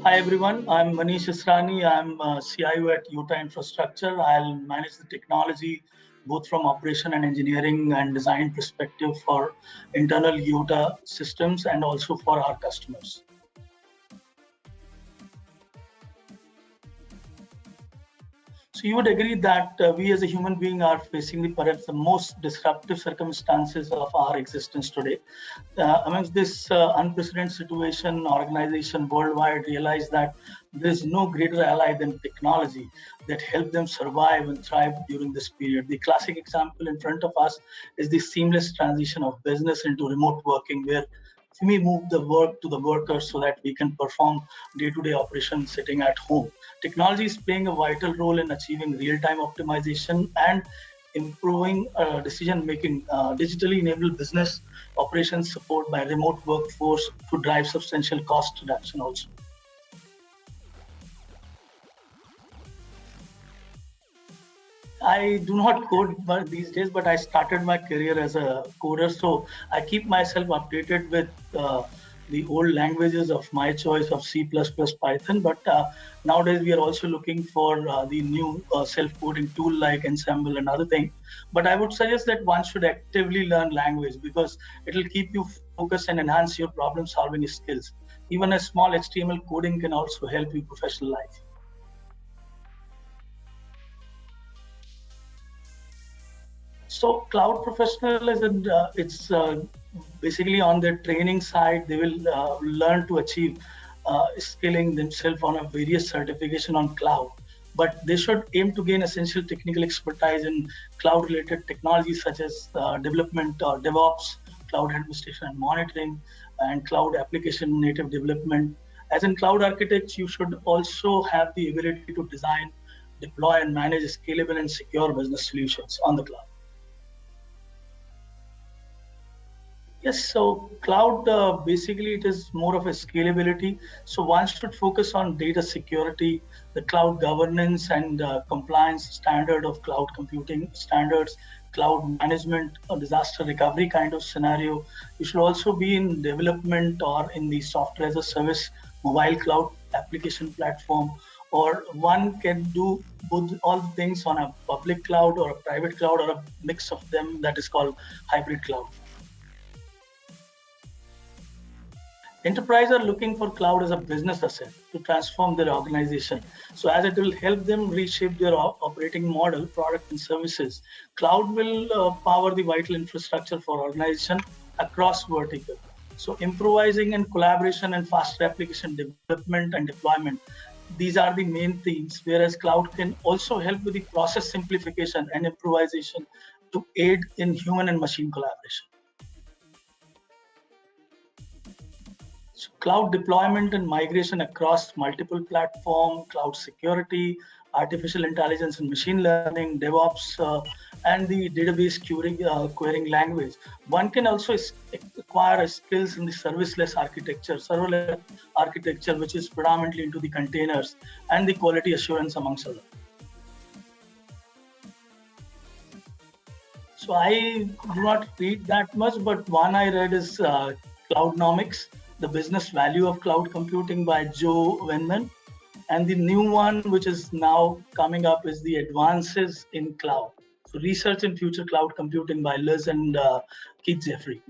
Hi everyone, I'm Manish Israni. I'm CIO at Utah Infrastructure. I'll manage the technology both from operation and engineering and design perspective for internal Utah systems and also for our customers. So you would agree that we as a human being are facing perhaps the most disruptive circumstances of our existence today. Amongst this unprecedented situation, organization worldwide realize that there is no greater ally than technology that help them survive and thrive during this period. The classic example in front of us is the seamless transition of business into remote working, where we move the work to the workers so that we can perform day-to-day operations sitting at home. Technology is playing a vital role in achieving real-time optimization and improving decision making. Digitally enabled business operations support by remote workforce to drive substantial cost reduction also. I do not code these days, but I started my career as a coder, so I keep myself updated with the old languages of my choice of C++, Python. But nowadays we are also looking for the new self-coding tool like Ensemble and other things. But I would suggest that one should actively learn language because it will keep you focused and enhance your problem-solving skills. Even a small HTML coding can also help you professional life. So cloud professional is it's basically on the training side. They will learn to achieve skilling themselves on a various certification on cloud. But they should aim to gain essential technical expertise in cloud-related technologies such as development or DevOps, cloud administration and monitoring, and cloud application native development. As in cloud architects, you should also have the ability to design, deploy, and manage scalable and secure business solutions on the cloud. Yes, so cloud basically it is more of a scalability. So one should focus on data security, the cloud governance and compliance standard of cloud computing standards, cloud management, or disaster recovery kind of scenario. You should also be in development or in the software as a service, mobile cloud application platform, or one can do both all things on a public cloud or a private cloud or a mix of them that is called hybrid cloud. Enterprise are looking for cloud as a business asset to transform their organization. So as it will help them reshape their operating model, product and services, cloud will power the vital infrastructure for organization across vertical. So improvising and collaboration and faster application development and deployment. These are the main themes, whereas cloud can also help with the process simplification and improvisation to aid in human and machine collaboration. So cloud deployment and migration across multiple platform, cloud security, artificial intelligence and machine learning, DevOps, and the database querying language. One can also acquire skills in the serviceless architecture, serverless architecture, which is predominantly into the containers and the quality assurance amongst others. So I do not read that much, but one I read is Cloudnomics, the business value of cloud computing by Joe Venman. And the new one, which is now coming up, is the advances in cloud. So research in future cloud computing by Liz and Keith Jeffrey.